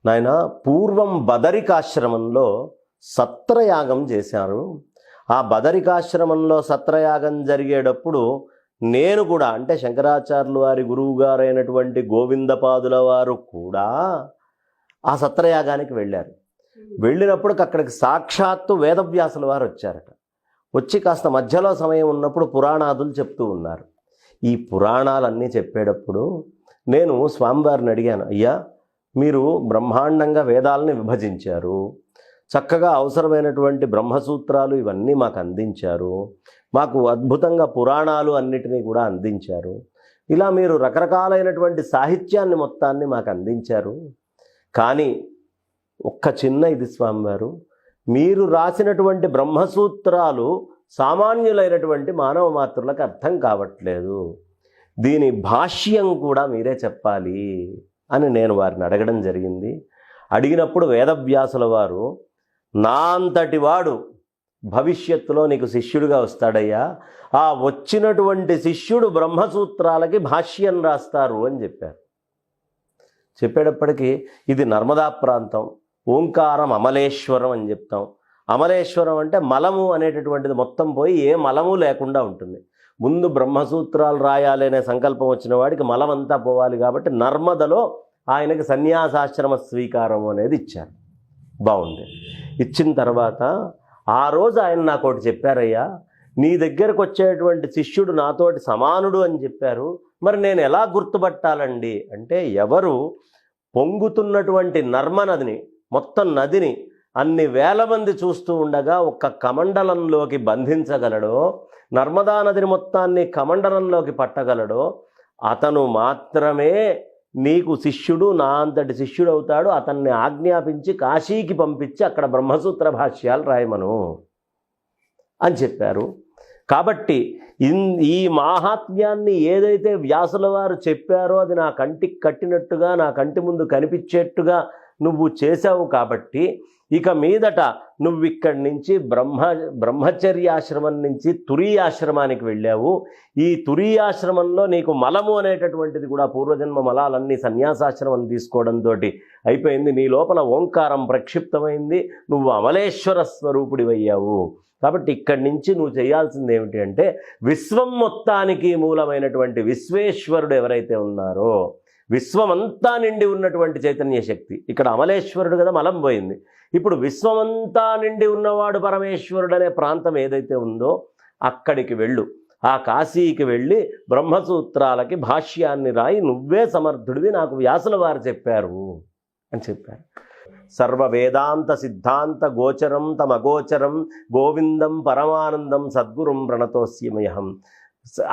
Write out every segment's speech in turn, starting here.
నాయన పూర్వం బదరికాశ్రమంలో సత్రయాగం చేశారు. ఆ బదరికాశ్రమంలో సత్రయాగం జరిగేటప్పుడు నేను కూడా, అంటే శంకరాచార్యులు వారి గురువు గారైనటువంటి గోవిందపాదుల వారు కూడా ఆ సత్రయాగానికి వెళ్ళారు. వెళ్ళినప్పుడు అక్కడికి సాక్షాత్తు వేదవ్యాసుల వారు వచ్చారట. వచ్చి కాస్త మధ్యలో సమయం ఉన్నప్పుడు పురాణాదులు చెప్తూ ఉన్నారు. ఈ పురాణాలన్నీ చెప్పేటప్పుడు నేను స్వామివారిని అడిగాను, అయ్యా మీరు బ్రహ్మాండంగా వేదాలని విభజించారు, చక్కగా అవసరమైనటువంటి బ్రహ్మసూత్రాలు ఇవన్నీ మాకు అందించారు, మాకు అద్భుతంగా పురాణాలు అన్నిటినీ కూడా అందించారు, ఇలా మీరు రకరకాలైనటువంటి సాహిత్యాన్ని మొత్తాన్ని మాకు అందించారు. కానీ ఒక్క చిన్న ఇది స్వామివారు, మీరు రాసినటువంటి బ్రహ్మసూత్రాలు సామాన్యులైనటువంటి మానవ మాతృలకు అర్థం కావట్లేదు, దీని భాష్యం కూడా మీరే చెప్పాలి అని నేను వారిని అడగడం జరిగింది. అడిగినప్పుడు వేదవ్యాసుల వారు, నా అంతటి వాడు భవిష్యత్తులో నీకు శిష్యుడిగా వస్తాడయ్యా, ఆ వచ్చినటువంటి శిష్యుడు బ్రహ్మసూత్రాలకి భాష్యం రాస్తారు అని చెప్పారు. చెప్పేటప్పటికీ ఇది నర్మదా ప్రాంతం, ఓంకారం అమలేశ్వరం అని చెప్తాం. అమలేశ్వరం అంటే మలము అనేటటువంటిది మొత్తం పోయి ఏ మలము లేకుండా ఉంటుంది. ముందు బ్రహ్మసూత్రాలు రాయాలి అనే సంకల్పం వచ్చిన వాడికి మలమంతా పోవాలి కాబట్టి నర్మదలో ఆయనకి సన్యాసాశ్రమ స్వీకారం అనేది ఇచ్చారు. బాగుంది. ఇచ్చిన తర్వాత ఆ రోజు ఆయన నాకు ఒకటి చెప్పారయ్యా, నీ దగ్గరకు వచ్చేటువంటి శిష్యుడు నాతోటి సమానుడు అని చెప్పారు, మరి నేను ఎలా గుర్తుపట్టాలండి అంటే, ఎవరు పొంగుతున్నటువంటి నర్మనదిని, మొత్తం నదిని అన్ని వేల మంది చూస్తూ ఉండగా ఒక్క కమండలంలోకి బంధించగలడో, నర్మదా నదిని మొత్తాన్ని కమండలంలోకి పట్టగలడో అతను మాత్రమే నీకు శిష్యుడు, నా అంతటి శిష్యుడు అవుతాడు. అతన్ని ఆజ్ఞాపించి కాశీకి పంపించి అక్కడ బ్రహ్మసూత్ర భాష్యాలు రాయమను అని చెప్పారు. కాబట్టి ఈ మాహాత్మ్యాన్ని ఏదైతే వ్యాసుల వారు చెప్పారో అది నా కంటికి కట్టినట్టుగా, నా కంటి ముందు కనిపించేట్టుగా నువ్వు చేశావు. కాబట్టి ఇక మీదట నువ్వు ఇక్కడి నుంచి బ్రహ్మచర్యాశ్రమం నుంచి తురీయాశ్రమానికి వెళ్ళావు. ఈ తురీయాశ్రమంలో నీకు మలము అనేటటువంటిది కూడా పూర్వజన్మ మలాలన్నీ సన్యాసాశ్రమం తీసుకోవడంతో అయిపోయింది. నీ లోపల ఓంకారం ప్రక్షిప్తమైంది, నువ్వు అమలేశ్వర స్వరూపుడివయ్యావు. కాబట్టి ఇక్కడి నుంచి నువ్వు చేయాల్సింది ఏమిటి అంటే, విశ్వం మొత్తానికి మూలమైనటువంటి విశ్వేశ్వరుడు ఎవరైతే ఉన్నారో, విశ్వమంతా నిండి ఉన్నటువంటి చైతన్య శక్తి, ఇక్కడ అమలేశ్వరుడు కదా, మలం పోయింది. ఇప్పుడు విశ్వమంతా నిండి ఉన్నవాడు పరమేశ్వరుడు అనే ప్రాంతం ఏదైతే ఉందో అక్కడికి వెళ్ళు, ఆ కాశీకి వెళ్ళి బ్రహ్మసూత్రాలకి భాష్యాన్ని రాయి, నువ్వే సమర్థుడివి, నాకు వ్యాసుల వారు చెప్పారు అని చెప్పారు. సర్వ వేదాంత సిద్ధాంత గోచరం తమగోచరం గోవిందం పరమానందం సద్గురుం ప్రణతోస్యమహం.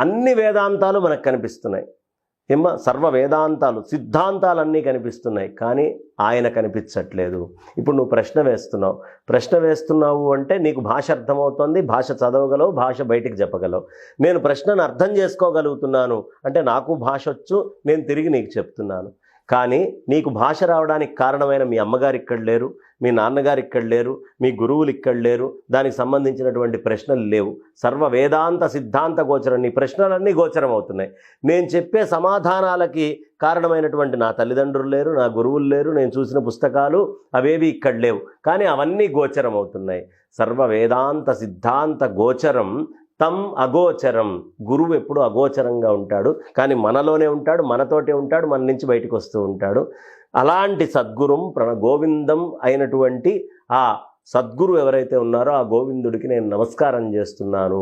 అన్ని వేదాంతాలు మనకు కనిపిస్తున్నాయి సర్వ వేదాంతాలు, సిద్ధాంతాలన్నీ కనిపిస్తున్నాయి, కానీ ఆయన కనిపించట్లేదు. ఇప్పుడు నువ్వు ప్రశ్న వేస్తున్నావు అంటే నీకు భాష అర్థమవుతుంది, భాష చదవగలవు, భాష బయటికి చెప్పగలవు. నేను ప్రశ్నను అర్థం చేసుకోగలుగుతున్నాను అంటే నాకు భాష వచ్చు, నేను తిరిగి నీకు చెప్తున్నాను. కానీ నీకు భాష రావడానికి కారణమైన మీ అమ్మగారు ఇక్కడ లేరు, మీ నాన్నగారు ఇక్కడ లేరు, మీ గురువులు ఇక్కడ లేరు, దానికి సంబంధించినటువంటి ప్రశ్నలు లేవు. సర్వ వేదాంత సిద్ధాంత గోచరం, నీ ప్రశ్నలన్నీ గోచరం అవుతున్నాయి. నేను చెప్పే సమాధానాలకి కారణమైనటువంటి నా తల్లిదండ్రులు లేరు, నా గురువులు లేరు, నేను చూసిన పుస్తకాలు అవేవి ఇక్కడ లేవు, కానీ అవన్నీ గోచరం అవుతున్నాయి. సర్వ వేదాంత సిద్ధాంత గోచరం తం అగోచరం. గురువు ఎప్పుడు అగోచరంగా ఉంటాడు, కానీ మనలోనే ఉంటాడు, మనతోటే ఉంటాడు, మన నుంచి బయటకు వస్తూ ఉంటాడు. అలాంటి సద్గురుం గోవిందం అయినటువంటి ఆ సద్గురు ఎవరైతే ఉన్నారో ఆ గోవిందుడికి నేను నమస్కారం చేస్తున్నాను.